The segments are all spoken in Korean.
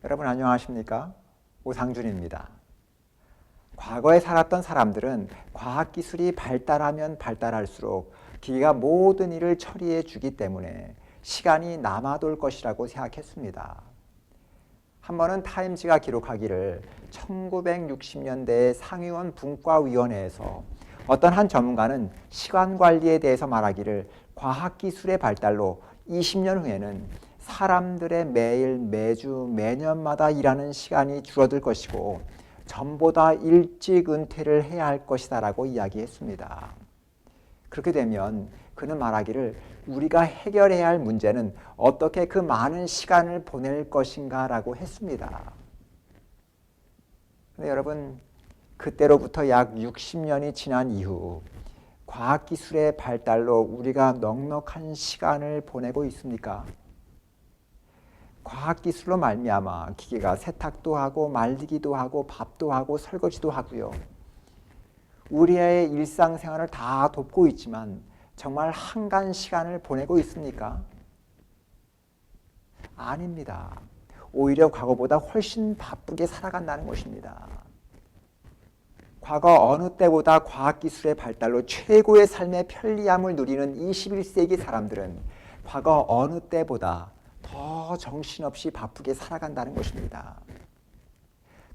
여러분 안녕하십니까? 오상준입니다. 과거에 살았던 사람들은 과학기술이 발달하면 발달할수록 기계가 모든 일을 처리해 주기 때문에 시간이 남아돌 것이라고 생각했습니다. 한 번은 타임지가 기록하기를 1960년대 상위원 분과위원회에서 어떤 한 전문가는 시간관리에 대해서 말하기를 과학기술의 발달로 20년 후에는 사람들의 매일, 매주, 매년마다 일하는 시간이 줄어들 것이고 전보다 일찍 은퇴를 해야 할 것이다 라고 이야기했습니다. 그렇게 되면 그는 말하기를 우리가 해결해야 할 문제는 어떻게 그 많은 시간을 보낼 것인가 라고 했습니다. 그런데 여러분, 그때로부터 약 60년이 지난 이후 과학기술의 발달로 우리가 넉넉한 시간을 보내고 있습니까? 과학기술로 말미암아 기계가 세탁도 하고 말리기도 하고 밥도 하고 설거지도 하고요. 우리의 일상생활을 다 돕고 있지만 정말 한간 시간을 보내고 있습니까? 아닙니다. 오히려 과거보다 훨씬 바쁘게 살아간다는 것입니다. 과거 어느 때보다 과학기술의 발달로 최고의 삶의 편리함을 누리는 21세기 사람들은 과거 어느 때보다 더 정신없이 바쁘게 살아간다는 것입니다.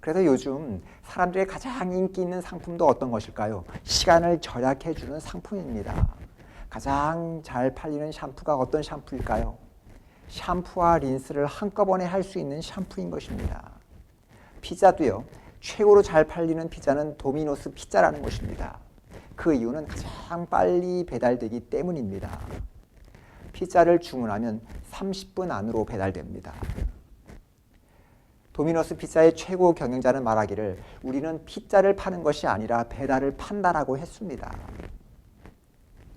그래서 요즘 사람들의 가장 인기 있는 상품도 어떤 것일까요? 시간을 절약해 주는 상품입니다. 가장 잘 팔리는 샴푸가 어떤 샴푸일까요? 샴푸와 린스를 한꺼번에 할 수 있는 샴푸인 것입니다. 피자도요. 최고로 잘 팔리는 피자는 도미노스 피자라는 것입니다. 그 이유는 가장 빨리 배달되기 때문입니다. 피자를 주문하면 30분 안으로 배달됩니다. 도미노스 피자의 최고 경영자는 말하기를 우리는 피자를 파는 것이 아니라 배달을 판다라고 했습니다.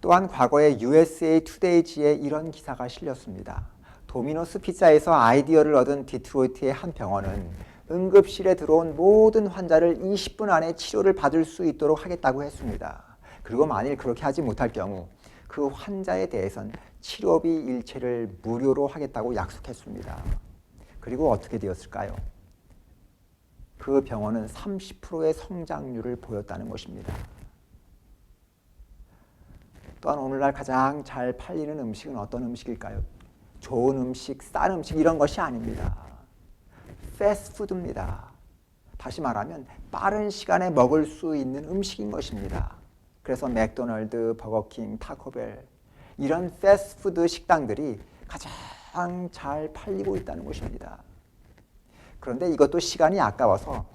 또한 과거에 USA 투데이지에 이런 기사가 실렸습니다. 도미노스 피자에서 아이디어를 얻은 디트로이트의 한 병원은 응급실에 들어온 모든 환자를 20분 안에 치료를 받을 수 있도록 하겠다고 했습니다. 그리고 만일 그렇게 하지 못할 경우 그 환자에 대해선 치료비 일체를 무료로 하겠다고 약속했습니다. 그리고 어떻게 되었을까요? 그 병원은 30%의 성장률을 보였다는 것입니다. 또한 오늘날 가장 잘 팔리는 음식은 어떤 음식일까요? 좋은 음식, 싼 음식 이런 것이 아닙니다. 패스트푸드입니다. 다시 말하면 빠른 시간에 먹을 수 있는 음식인 것입니다. 그래서 맥도날드, 버거킹, 타코벨 이런 패스트푸드 식당들이 가장 잘 팔리고 있다는 것입니다. 그런데 이것도 시간이 아까워서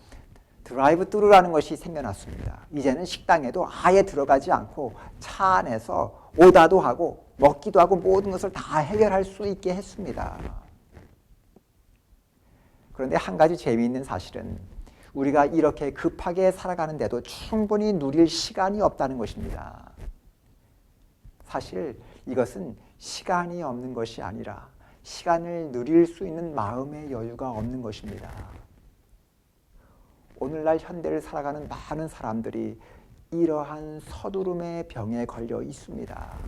드라이브 스루라는 것이 생겨났습니다. 이제는 식당에도 아예 들어가지 않고 차 안에서 오다도 하고 먹기도 하고 모든 것을 다 해결할 수 있게 했습니다. 그런데 한 가지 재미있는 사실은 우리가 이렇게 급하게 살아가는데도 충분히 누릴 시간이 없다는 것입니다. 사실 이것은 시간이 없는 것이 아니라 시간을 누릴 수 있는 마음의 여유가 없는 것입니다. 오늘날 현대를 살아가는 많은 사람들이 이러한 서두름의 병에 걸려 있습니다.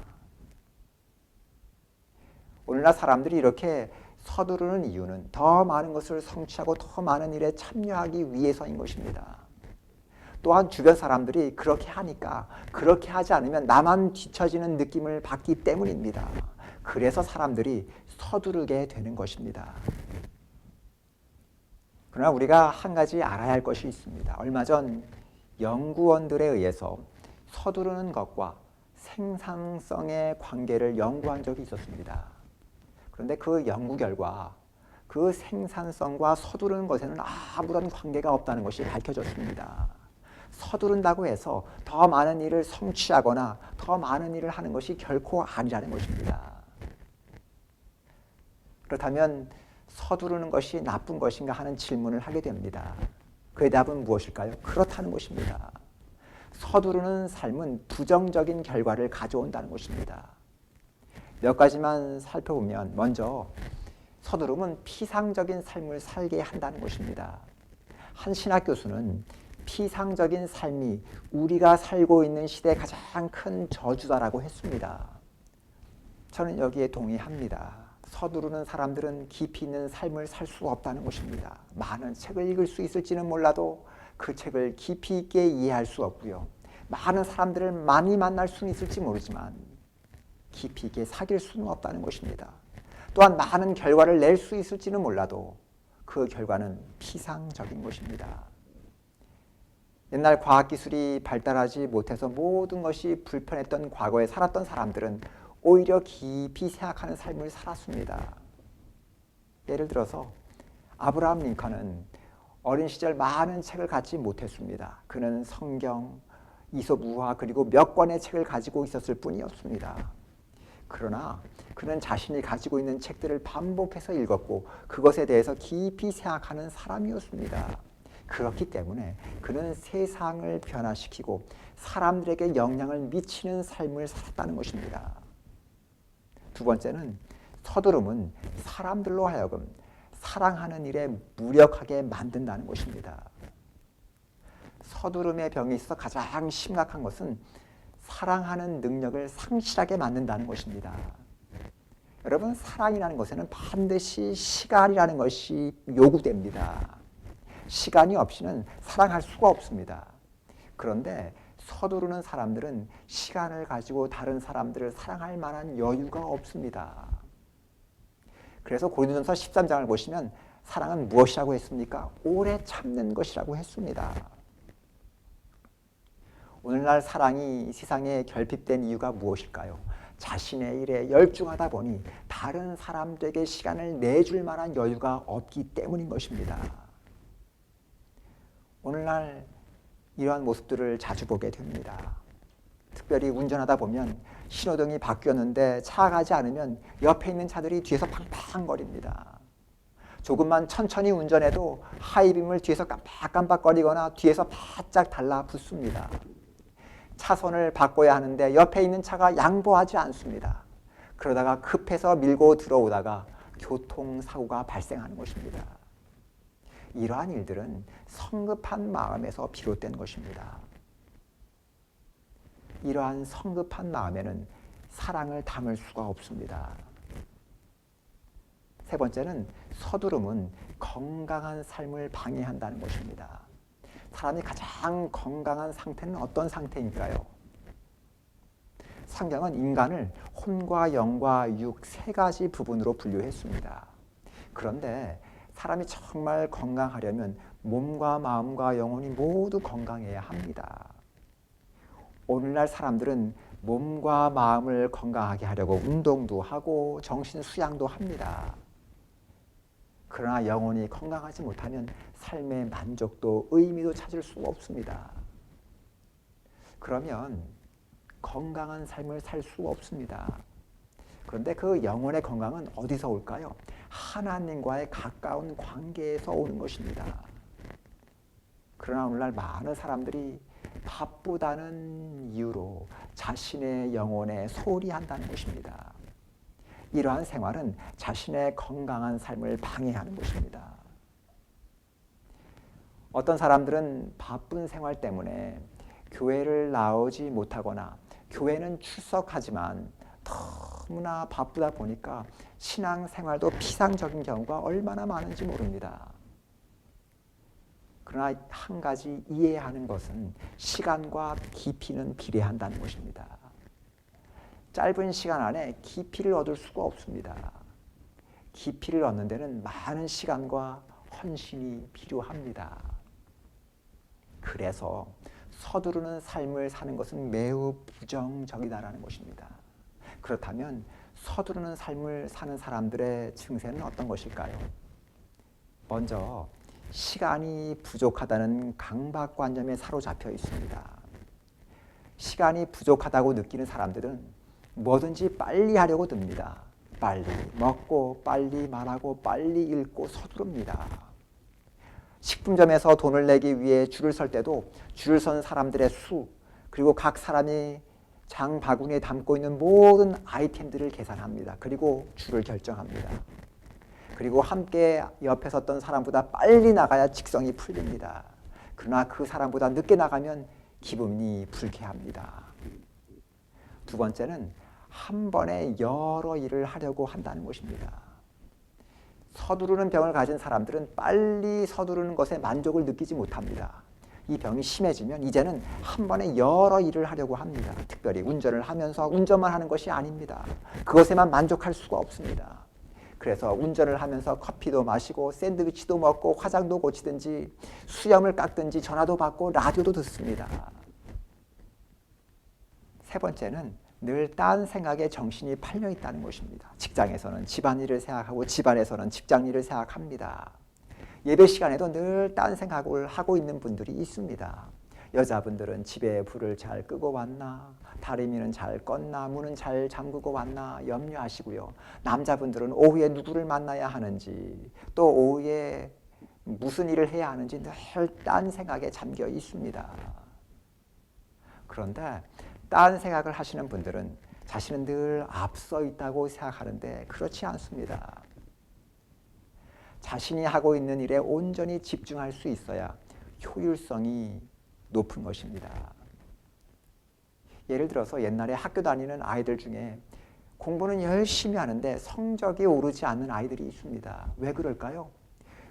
오늘날 사람들이 이렇게 서두르는 이유는 더 많은 것을 성취하고 더 많은 일에 참여하기 위해서인 것입니다. 또한 주변 사람들이 그렇게 하니까 그렇게 하지 않으면 나만 뒤처지는 느낌을 받기 때문입니다. 그래서 사람들이 서두르게 되는 것입니다. 그러나 우리가 한 가지 알아야 할 것이 있습니다. 얼마 전 연구원들에 의해서 서두르는 것과 생산성의 관계를 연구한 적이 있었습니다. 그런데 그 연구 결과 그 생산성과 서두르는 것에는 아무런 관계가 없다는 것이 밝혀졌습니다. 서두른다고 해서 더 많은 일을 성취하거나 더 많은 일을 하는 것이 결코 아니라는 것입니다. 그렇다면 서두르는 것이 나쁜 것인가 하는 질문을 하게 됩니다. 그의 답은 무엇일까요? 그렇다는 것입니다. 서두르는 삶은 부정적인 결과를 가져온다는 것입니다. 몇 가지만 살펴보면 먼저 서두름은 피상적인 삶을 살게 한다는 것입니다. 한 신학 교수는 피상적인 삶이 우리가 살고 있는 시대의 가장 큰 저주다라고 했습니다. 저는 여기에 동의합니다. 서두르는 사람들은 깊이 있는 삶을 살 수 없다는 것입니다. 많은 책을 읽을 수 있을지는 몰라도 그 책을 깊이 있게 이해할 수 없고요. 많은 사람들을 많이 만날 수는 있을지 모르지만 깊이 있게 사귈 수는 없다는 것입니다. 또한 많은 결과를 낼 수 있을지는 몰라도 그 결과는 피상적인 것입니다. 옛날 과학기술이 발달하지 못해서 모든 것이 불편했던 과거에 살았던 사람들은 오히려 깊이 생각하는 삶을 살았습니다. 예를 들어서 아브라함 링컨은 어린 시절 많은 책을 갖지 못했습니다. 그는 성경, 이솝우화 그리고 몇 권의 책을 가지고 있었을 뿐이었습니다. 그러나 그는 자신이 가지고 있는 책들을 반복해서 읽었고 그것에 대해서 깊이 생각하는 사람이었습니다. 그렇기 때문에 그는 세상을 변화시키고 사람들에게 영향을 미치는 삶을 살았다는 것입니다. 두 번째는 서두름은 사람들로 하여금 사랑하는 일에 무력하게 만든다는 것입니다. 서두름의 병에 있어서 가장 심각한 것은 사랑하는 능력을 상실하게 만든다는 것입니다. 여러분, 사랑이라는 것에는 반드시 시간이라는 것이 요구됩니다. 시간이 없이는 사랑할 수가 없습니다. 그런데 서두르는 사람들은 시간을 가지고 다른 사람들을 사랑할 만한 여유가 없습니다. 그래서 고린도전서 13장을 보시면 사랑은 무엇이라고 했습니까? 오래 참는 것이라고 했습니다. 오늘날 사랑이 세상에 결핍된 이유가 무엇일까요? 자신의 일에 열중하다 보니 다른 사람들에게 시간을 내줄 만한 여유가 없기 때문인 것입니다. 오늘날 이러한 모습들을 자주 보게 됩니다. 특별히 운전하다 보면 신호등이 바뀌었는데 차가 가지 않으면 옆에 있는 차들이 뒤에서 팡팡거립니다. 조금만 천천히 운전해도 하이빔을 뒤에서 깜빡깜빡거리거나 뒤에서 바짝 달라붙습니다. 차선을 바꿔야 하는데 옆에 있는 차가 양보하지 않습니다. 그러다가 급해서 밀고 들어오다가 교통사고가 발생하는 것입니다. 이러한 일들은 성급한 마음에서 비롯된 것입니다. 이러한 성급한 마음에는 사랑을 담을 수가 없습니다. 세 번째는 서두름은 건강한 삶을 방해한다는 것입니다. 사람이 가장 건강한 상태는 어떤 상태일까요? 성경은 인간을 혼과 영과 육 세 가지 부분으로 분류했습니다. 그런데 사람이 정말 건강하려면 몸과 마음과 영혼이 모두 건강해야 합니다. 오늘날 사람들은 몸과 마음을 건강하게 하려고 운동도 하고 정신 수양도 합니다. 그러나 영혼이 건강하지 못하면 삶의 만족도 의미도 찾을 수가 없습니다. 그러면 건강한 삶을 살 수가 없습니다. 그런데 그 영혼의 건강은 어디서 올까요? 하나님과의 가까운 관계에서 오는 것입니다. 그러나 오늘날 많은 사람들이 바쁘다는 이유로 자신의 영혼에 소홀히 한다는 것입니다. 이러한 생활은 자신의 건강한 삶을 방해하는 것입니다. 어떤 사람들은 바쁜 생활 때문에 교회를 나오지 못하거나 교회는 출석하지만 너무나 바쁘다 보니까 신앙생활도 피상적인 경우가 얼마나 많은지 모릅니다. 그러나 한 가지 이해하는 것은 시간과 깊이는 비례한다는 것입니다. 짧은 시간 안에 깊이를 얻을 수가 없습니다. 깊이를 얻는 데는 많은 시간과 헌신이 필요합니다. 그래서 서두르는 삶을 사는 것은 매우 부정적이다라는 것입니다. 그렇다면 서두르는 삶을 사는 사람들의 증세는 어떤 것일까요? 먼저 시간이 부족하다는 강박관념에 사로잡혀 있습니다. 시간이 부족하다고 느끼는 사람들은 뭐든지 빨리 하려고 듭니다. 빨리 먹고 빨리 말하고 빨리 읽고 서두릅니다. 식품점에서 돈을 내기 위해 줄을 설 때도 줄을 선 사람들의 수, 그리고 각 사람이 장 바구니에 담고 있는 모든 아이템들을 계산합니다. 그리고 줄을 결정합니다. 그리고 함께 옆에 섰던 사람보다 빨리 나가야 직성이 풀립니다. 그러나 그 사람보다 늦게 나가면 기분이 불쾌합니다. 두 번째는 한 번에 여러 일을 하려고 한다는 것입니다. 서두르는 병을 가진 사람들은 빨리 서두르는 것에 만족을 느끼지 못합니다. 이 병이 심해지면 이제는 한 번에 여러 일을 하려고 합니다. 특별히 운전을 하면서 운전만 하는 것이 아닙니다. 그것에만 만족할 수가 없습니다. 그래서 운전을 하면서 커피도 마시고 샌드위치도 먹고 화장도 고치든지 수염을 깎든지 전화도 받고 라디오도 듣습니다. 세 번째는 늘 딴 생각에 정신이 팔려 있다는 것입니다. 직장에서는 집안일을 생각하고 집안에서는 직장일을 생각합니다. 예배 시간에도 늘 딴 생각을 하고 있는 분들이 있습니다. 여자분들은 집에 불을 잘 끄고 왔나, 다리미는 잘 껐나, 문은 잘 잠그고 왔나 염려하시고요. 남자분들은 오후에 누구를 만나야 하는지, 또 오후에 무슨 일을 해야 하는지 늘 딴 생각에 잠겨 있습니다. 그런데 딴 생각을 하시는 분들은 자신은 늘 앞서 있다고 생각하는데 그렇지 않습니다. 자신이 하고 있는 일에 온전히 집중할 수 있어야 효율성이 높은 것입니다. 예를 들어서 옛날에 학교 다니는 아이들 중에 공부는 열심히 하는데 성적이 오르지 않는 아이들이 있습니다. 왜 그럴까요?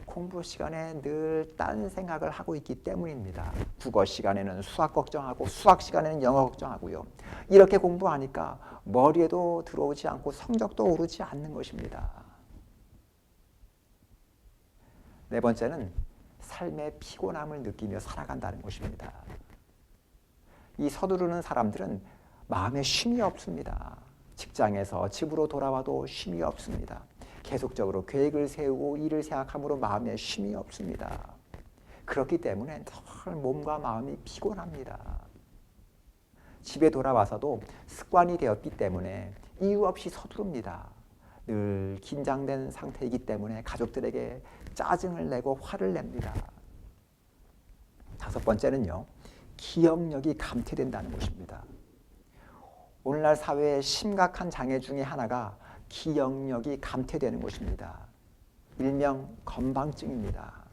공부 시간에 늘 딴 생각을 하고 있기 때문입니다. 국어 시간에는 수학 걱정하고 수학 시간에는 영어 걱정하고요. 이렇게 공부하니까 머리에도 들어오지 않고 성적도 오르지 않는 것입니다. 네 번째는 삶의 피곤함을 느끼며 살아간다는 것입니다. 이 서두르는 사람들은 마음에 쉼이 없습니다. 직장에서 집으로 돌아와도 쉼이 없습니다. 계속적으로 계획을 세우고 일을 생각함으로 마음에 쉼이 없습니다. 그렇기 때문에 늘 몸과 마음이 피곤합니다. 집에 돌아와서도 습관이 되었기 때문에 이유 없이 서두릅니다. 늘 긴장된 상태이기 때문에 가족들에게 짜증을 내고 화를 냅니다. 다섯 번째는요, 기억력이 감퇴된다는 것입니다. 오늘날 사회의 심각한 장애 중에 하나가 기억력이 감퇴되는 것입니다. 일명 건방증입니다.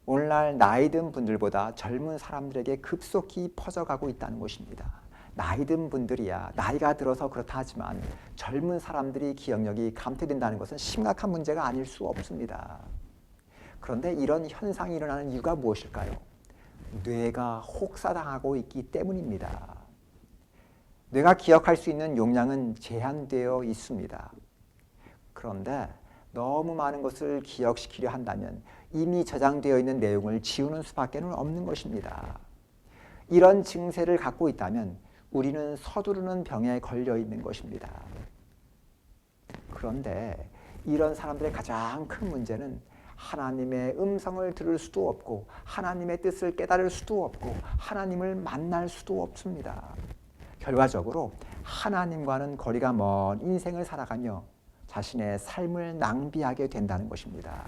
오늘날 나이 든 분들보다 젊은 사람들에게 급속히 퍼져가고 있다는 것입니다. 나이 든 분들이야 나이가 들어서 그렇다 하지만 젊은 사람들이 기억력이 감퇴된다는 것은 심각한 문제가 아닐 수 없습니다. 그런데 이런 현상이 일어나는 이유가 무엇일까요? 뇌가 혹사당하고 있기 때문입니다. 뇌가 기억할 수 있는 용량은 제한되어 있습니다. 그런데 너무 많은 것을 기억시키려 한다면 이미 저장되어 있는 내용을 지우는 수밖에 없는 것입니다. 이런 증세를 갖고 있다면 우리는 서두르는 병에 걸려 있는 것입니다. 그런데 이런 사람들의 가장 큰 문제는 하나님의 음성을 들을 수도 없고 하나님의 뜻을 깨달을 수도 없고 하나님을 만날 수도 없습니다. 결과적으로 하나님과는 거리가 먼 인생을 살아가며 자신의 삶을 낭비하게 된다는 것입니다.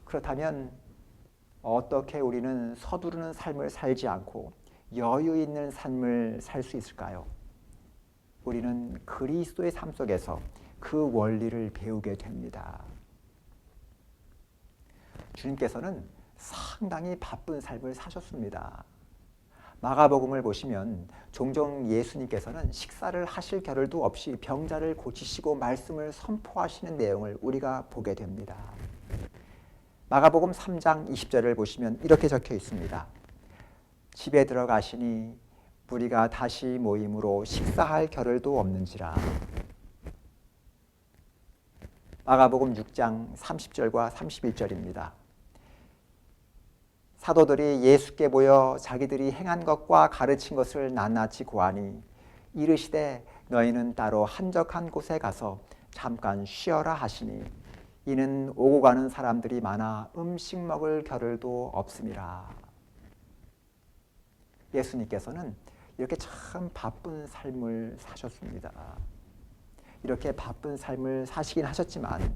그렇다면 어떻게 우리는 서두르는 삶을 살지 않고 여유 있는 삶을 살 수 있을까요? 우리는 그리스도의 삶 속에서 그 원리를 배우게 됩니다. 주님께서는 상당히 바쁜 삶을 사셨습니다. 마가복음을 보시면 종종 예수님께서는 식사를 하실 겨를도 없이 병자를 고치시고 말씀을 선포하시는 내용을 우리가 보게 됩니다. 마가복음 3장 20절을 보시면 이렇게 적혀 있습니다. 집에 들어가시니 무리가 다시 모임으로 식사할 겨를도 없는지라. 마가복음 6장 30절과 31절입니다. 사도들이 예수께 모여 자기들이 행한 것과 가르친 것을 낱낱이 고하니 이르시되 너희는 따로 한적한 곳에 가서 잠깐 쉬어라 하시니 이는 오고 가는 사람들이 많아 음식 먹을 겨를도 없음이라. 예수님께서는 이렇게 참 바쁜 삶을 사셨습니다. 이렇게 바쁜 삶을 사시긴 하셨지만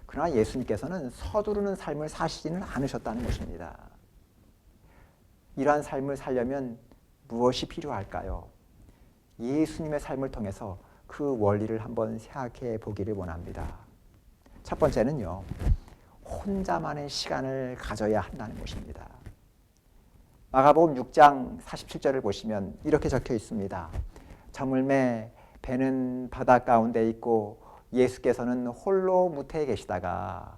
그러나 예수님께서는 서두르는 삶을 사시지는 않으셨다는 것입니다. 이러한 삶을 살려면 무엇이 필요할까요? 예수님의 삶을 통해서 그 원리를 한번 생각해 보기를 원합니다. 첫 번째는요, 혼자만의 시간을 가져야 한다는 것입니다. 마가복음 6장 47절을 보시면 이렇게 적혀 있습니다. 저물매 배는 바다 가운데 있고 예수께서는 홀로 무태에 계시다가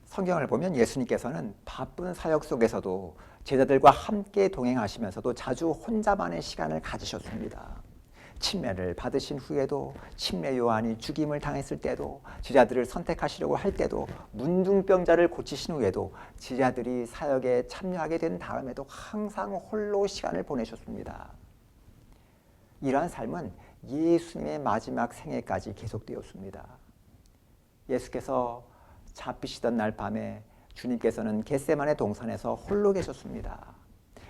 성경을 보면 예수님께서는 바쁜 사역 속에서도 제자들과 함께 동행하시면서도 자주 혼자만의 시간을 가지셨습니다. 침례를 받으신 후에도, 침례 요한이 죽임을 당했을 때도, 제자들을 선택하시려고 할 때도, 문둥병자를 고치신 후에도, 제자들이 사역에 참여하게 된 다음에도 항상 홀로 시간을 보내셨습니다. 이러한 삶은 예수님의 마지막 생애까지 계속되었습니다. 예수께서 잡히시던 날 밤에 주님께서는 겟세마네 동산에서 홀로 계셨습니다.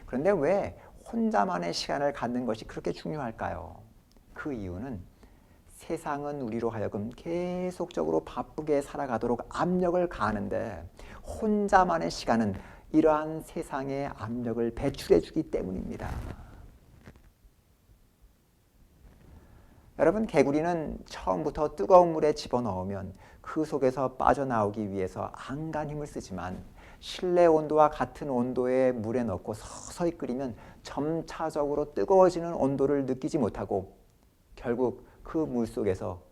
그런데 왜 혼자만의 시간을 갖는 것이 그렇게 중요할까요? 그 이유는 세상은 우리로 하여금 계속적으로 바쁘게 살아가도록 압력을 가하는데 혼자만의 시간은 이러한 세상의 압력을 배출해 주기 때문입니다. 여러분, 개구리는 처음부터 뜨거운 물에 집어넣으면 그 속에서 빠져나오기 위해서 안간 힘을 쓰지만 실내 온도와 같은 온도의 물에 넣고 서서히 끓이면 점차적으로 뜨거워지는 온도를 느끼지 못하고 결국 그 물 속에서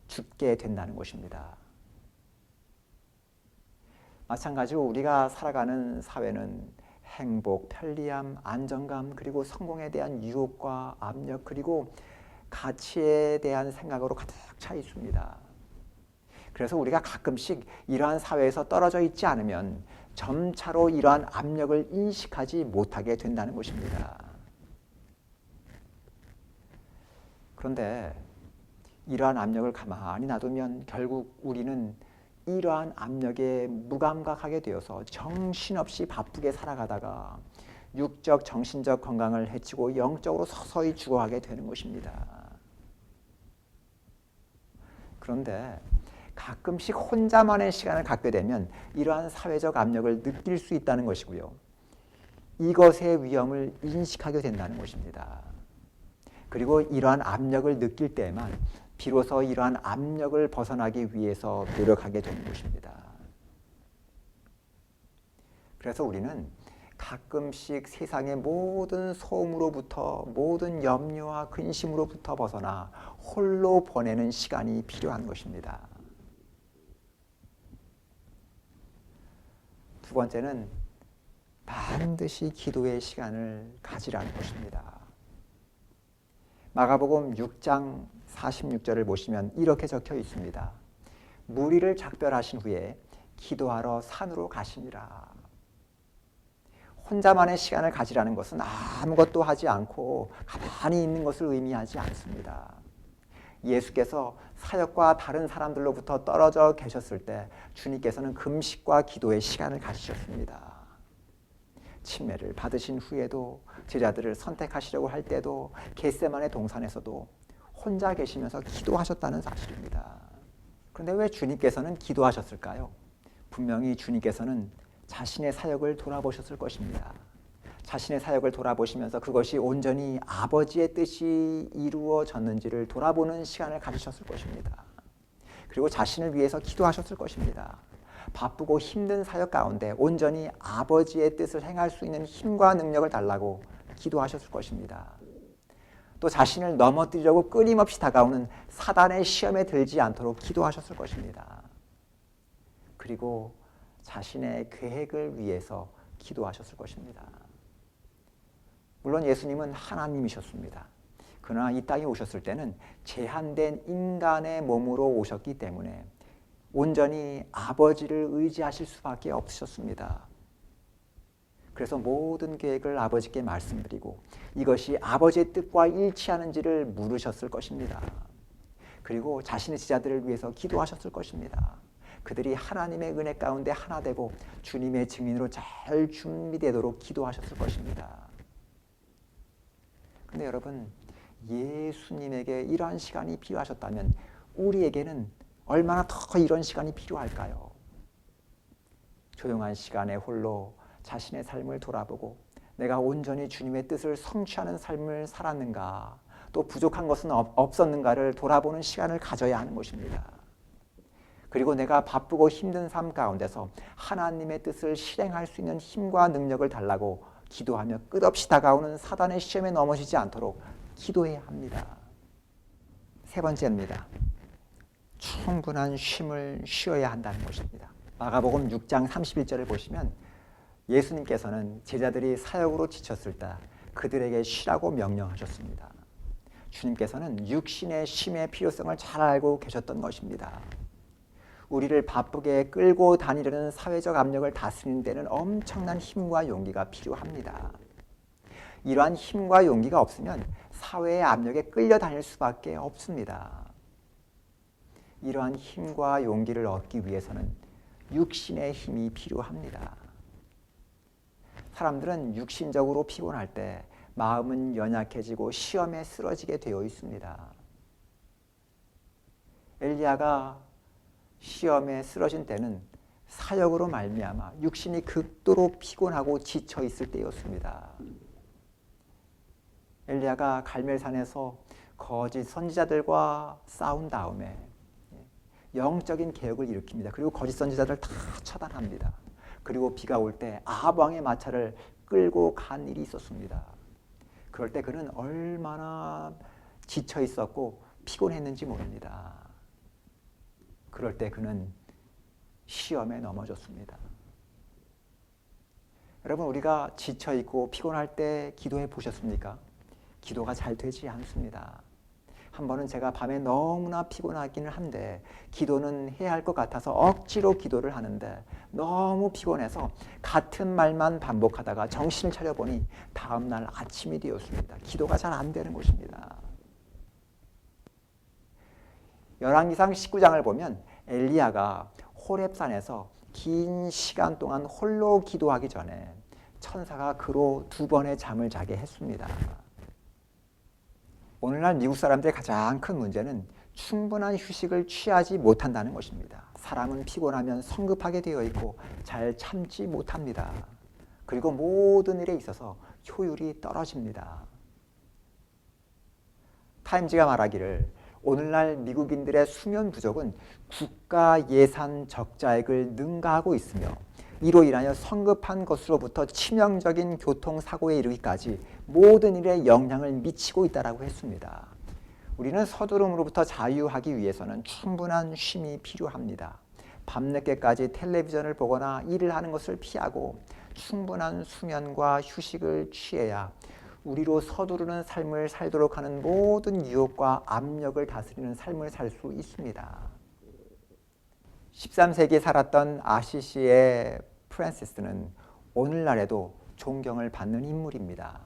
죽게 된다는 것입니다. 마찬가지로 우리가 살아가는 사회는 행복, 편리함, 안정감, 그리고 성공에 대한 유혹과 압력, 그리고 가치에 대한 생각으로 가득 차 있습니다. 그래서 우리가 가끔씩 이러한 사회에서 떨어져 있지 않으면 점차로 이러한 압력을 인식하지 못하게 된다는 것입니다. 그런데 이러한 압력을 가만히 놔두면 결국 우리는 이러한 압력에 무감각하게 되어서 정신없이 바쁘게 살아가다가 육적, 정신적 건강을 해치고 영적으로 서서히 죽어가게 되는 것입니다. 그런데 가끔씩 혼자만의 시간을 갖게 되면 이러한 사회적 압력을 느낄 수 있다는 것이고요. 이것의 위험을 인식하게 된다는 것입니다. 그리고 이러한 압력을 느낄 때에만 비로소 이러한 압력을 벗어나기 위해서 노력하게 되는 것입니다. 그래서 우리는 가끔씩 세상의 모든 소음으로부터, 모든 염려와 근심으로부터 벗어나 홀로 보내는 시간이 필요한 것입니다. 두 번째는 반드시 기도의 시간을 가지라는 것입니다. 마가복음 6장 46절을 보시면 이렇게 적혀 있습니다. 무리를 작별하신 후에 기도하러 산으로 가시니라. 혼자만의 시간을 가지라는 것은 아무것도 하지 않고 가만히 있는 것을 의미하지 않습니다. 예수께서 사역과 다른 사람들로부터 떨어져 계셨을 때 주님께서는 금식과 기도의 시간을 가지셨습니다. 침례를 받으신 후에도, 제자들을 선택하시려고 할 때도, 겟세마네 동산에서도 혼자 계시면서 기도하셨다는 사실입니다. 그런데 왜 주님께서는 기도하셨을까요? 분명히 주님께서는 자신의 사역을 돌아보셨을 것입니다. 자신의 사역을 돌아보시면서 그것이 온전히 아버지의 뜻이 이루어졌는지를 돌아보는 시간을 가지셨을 것입니다. 그리고 자신을 위해서 기도하셨을 것입니다. 바쁘고 힘든 사역 가운데 온전히 아버지의 뜻을 행할 수 있는 힘과 능력을 달라고 기도하셨을 것입니다. 또 자신을 넘어뜨리려고 끊임없이 다가오는 사단의 시험에 들지 않도록 기도하셨을 것입니다. 그리고 자신의 계획을 위해서 기도하셨을 것입니다. 물론 예수님은 하나님이셨습니다. 그러나 이 땅에 오셨을 때는 제한된 인간의 몸으로 오셨기 때문에 온전히 아버지를 의지하실 수밖에 없으셨습니다. 그래서 모든 계획을 아버지께 말씀드리고 이것이 아버지의 뜻과 일치하는지를 물으셨을 것입니다. 그리고 자신의 제자들을 위해서 기도하셨을 것입니다. 그들이 하나님의 은혜 가운데 하나 되고 주님의 증인으로 잘 준비되도록 기도하셨을 것입니다. 그런데 여러분, 예수님에게 이러한 시간이 필요하셨다면 우리에게는 얼마나 더 이런 시간이 필요할까요? 조용한 시간에 홀로 자신의 삶을 돌아보고 내가 온전히 주님의 뜻을 성취하는 삶을 살았는가, 또 부족한 것은 없었는가를 돌아보는 시간을 가져야 하는 것입니다. 그리고 내가 바쁘고 힘든 삶 가운데서 하나님의 뜻을 실행할 수 있는 힘과 능력을 달라고 기도하며 끝없이 다가오는 사단의 시험에 넘어지지 않도록 기도해야 합니다. 세 번째입니다. 충분한 쉼을 쉬어야 한다는 것입니다. 마가복음 6장 31절을 보시면 예수님께서는 제자들이 사역으로 지쳤을 때 그들에게 쉬라고 명령하셨습니다. 주님께서는 육신의 쉼의 필요성을 잘 알고 계셨던 것입니다. 우리를 바쁘게 끌고 다니려는 사회적 압력을 다스리는 데는 엄청난 힘과 용기가 필요합니다. 이러한 힘과 용기가 없으면 사회의 압력에 끌려다닐 수밖에 없습니다. 이러한 힘과 용기를 얻기 위해서는 육신의 힘이 필요합니다. 사람들은 육신적으로 피곤할 때 마음은 연약해지고 시험에 쓰러지게 되어 있습니다. 엘리야가 시험에 쓰러진 때는 사역으로 말미암아 육신이 극도로 피곤하고 지쳐 있을 때였습니다. 엘리야가 갈멜산에서 거짓 선지자들과 싸운 다음에 영적인 개혁을 일으킵니다. 그리고 거짓 선지자들을 다 처단합니다. 그리고 비가 올 때 아합 왕의 마차를 끌고 간 일이 있었습니다. 그럴 때 그는 얼마나 지쳐 있었고 피곤했는지 모릅니다. 그럴 때 그는 시험에 넘어졌습니다. 여러분, 우리가 지쳐 있고 피곤할 때 기도해 보셨습니까? 기도가 잘 되지 않습니다. 한 번은 제가 밤에 너무나 피곤하기는 한데 기도는 해야 할 것 같아서 억지로 기도를 하는데 너무 피곤해서 같은 말만 반복하다가 정신을 차려보니 다음날 아침이 되었습니다. 기도가 잘 안 되는 것입니다. 열왕기상 19장을 보면 엘리야가 호렙산에서 긴 시간 동안 홀로 기도하기 전에 천사가 그로 2번의 잠을 자게 했습니다. 오늘날 미국 사람들의 가장 큰 문제는 충분한 휴식을 취하지 못한다는 것입니다. 사람은 피곤하면 성급하게 되어 있고 잘 참지 못합니다. 그리고 모든 일에 있어서 효율이 떨어집니다. 타임지가 말하기를 오늘날 미국인들의 수면 부족은 국가 예산 적자액을 능가하고 있으며 이로 인하여 성급한 것으로부터 치명적인 교통사고에 이르기까지 모든 일에 영향을 미치고 있다고 했습니다. 우리는 서두름으로부터 자유하기 위해서는 충분한 쉼이 필요합니다. 밤늦게까지 텔레비전을 보거나 일을 하는 것을 피하고 충분한 수면과 휴식을 취해야 우리로 서두르는 삶을 살도록 하는 모든 유혹과 압력을 다스리는 삶을 살 수 있습니다. 13세기에 살았던 아시시의 프란시스는 오늘날에도 존경을 받는 인물입니다.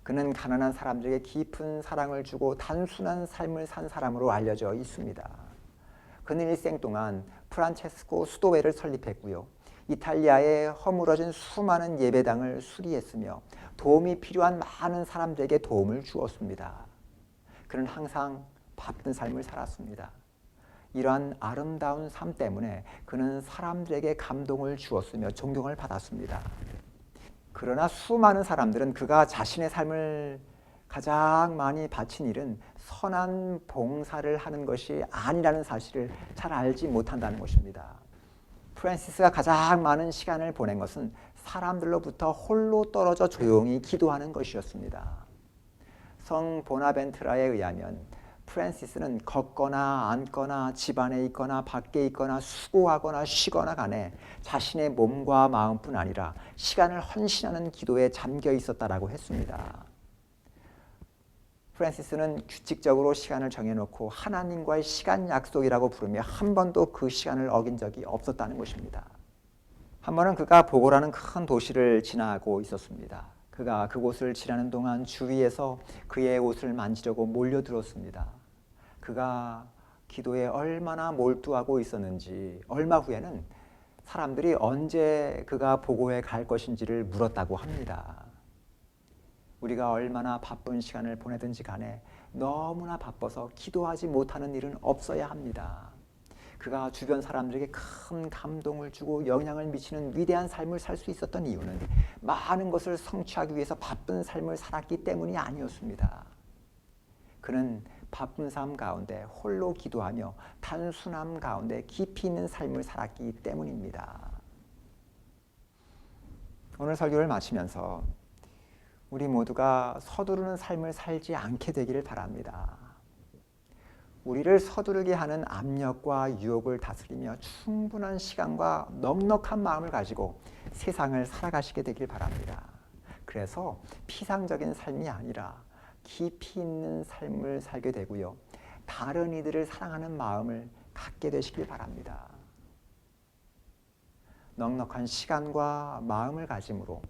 그는 가난한 사람들에게 깊은 사랑을 주고 단순한 삶을 산 사람으로 알려져 있습니다. 그는 일생 동안 프란체스코 수도회를 설립했고요. 이탈리아에 허물어진 수많은 예배당을 수리했으며 도움이 필요한 많은 사람들에게 도움을 주었습니다. 그는 항상 바쁜 삶을 살았습니다. 이러한 아름다운 삶 때문에 그는 사람들에게 감동을 주었으며 존경을 받았습니다. 그러나 수많은 사람들은 그가 자신의 삶을 가장 많이 바친 일은 선한 봉사를 하는 것이 아니라는 사실을 잘 알지 못한다는 것입니다. 프란시스가 가장 많은 시간을 보낸 것은 사람들로부터 홀로 떨어져 조용히 기도하는 것이었습니다. 성 보나벤투라에 의하면 프란시스는 걷거나 앉거나 집안에 있거나 밖에 있거나 수고하거나 쉬거나 간에 자신의 몸과 마음뿐 아니라 시간을 헌신하는 기도에 잠겨 있었다라고 했습니다. 프란시스는 규칙적으로 시간을 정해놓고 하나님과의 시간 약속이라고 부르며 한 번도 그 시간을 어긴 적이 없었다는 것입니다. 한 번은 그가 보고라는 큰 도시를 지나고 있었습니다. 그가 그곳을 지나는 동안 주위에서 그의 옷을 만지려고 몰려들었습니다. 그가 기도에 얼마나 몰두하고 있었는지 얼마 후에는 사람들이 언제 그가 보고에 갈 것인지를 물었다고 합니다. 우리가 얼마나 바쁜 시간을 보내든지 간에 너무나 바빠서 기도하지 못하는 일은 없어야 합니다. 그가 주변 사람들에게 큰 감동을 주고 영향을 미치는 위대한 삶을 살 수 있었던 이유는 많은 것을 성취하기 위해서 바쁜 삶을 살았기 때문이 아니었습니다. 그는 바쁜 삶 가운데 홀로 기도하며 단순함 가운데 깊이 있는 삶을 살았기 때문입니다. 오늘 설교를 마치면서 우리 모두가 서두르는 삶을 살지 않게 되기를 바랍니다. 우리를 서두르게 하는 압력과 유혹을 다스리며 충분한 시간과 넉넉한 마음을 가지고 세상을 살아가시게 되길 바랍니다. 그래서 피상적인 삶이 아니라 깊이 있는 삶을 살게 되고요. 다른 이들을 사랑하는 마음을 갖게 되시길 바랍니다. 넉넉한 시간과 마음을 가짐으로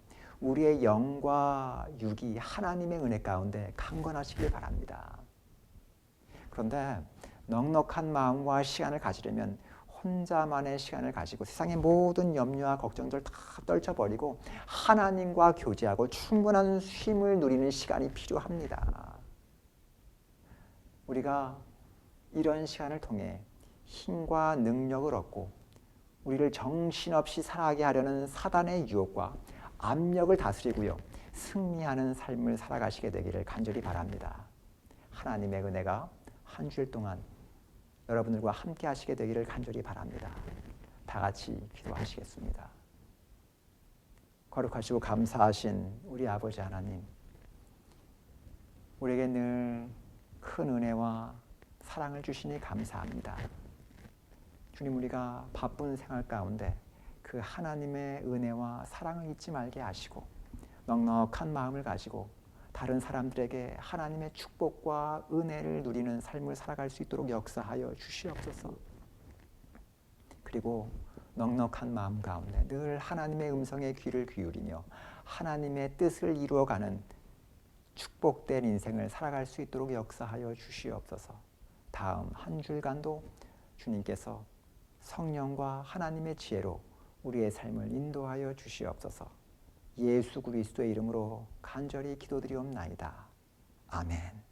우리의 영과 육이 하나님의 은혜 가운데 강건하시길 바랍니다. 그런데 넉넉한 마음과 시간을 가지려면 혼자만의 시간을 가지고 세상의 모든 염려와 걱정들 다 떨쳐버리고 하나님과 교제하고 충분한 쉼을 누리는 시간이 필요합니다. 우리가 이런 시간을 통해 힘과 능력을 얻고 우리를 정신없이 살아가게 하려는 사단의 유혹과 압력을 다스리고요. 승리하는 삶을 살아가시게 되기를 간절히 바랍니다. 하나님의 은혜가 한 주일 동안 여러분들과 함께 하시게 되기를 간절히 바랍니다. 다 같이 기도하시겠습니다. 거룩하시고 감사하신 우리 아버지 하나님, 우리에게 늘 큰 은혜와 사랑을 주시니 감사합니다. 주님, 우리가 바쁜 생활 가운데 그 하나님의 은혜와 사랑을 잊지 말게 하시고 넉넉한 마음을 가지고 다른 사람들에게 하나님의 축복과 은혜를 누리는 삶을 살아갈 수 있도록 역사하여 주시옵소서. 그리고 넉넉한 마음 가운데 늘 하나님의 음성에 귀를 기울이며 하나님의 뜻을 이루어가는 축복된 인생을 살아갈 수 있도록 역사하여 주시옵소서. 다음 한 주간도 주님께서 성령과 하나님의 지혜로 우리의 삶을 인도하여 주시옵소서. 예수 그리스도의 이름으로 간절히 기도드리옵나이다. 아멘.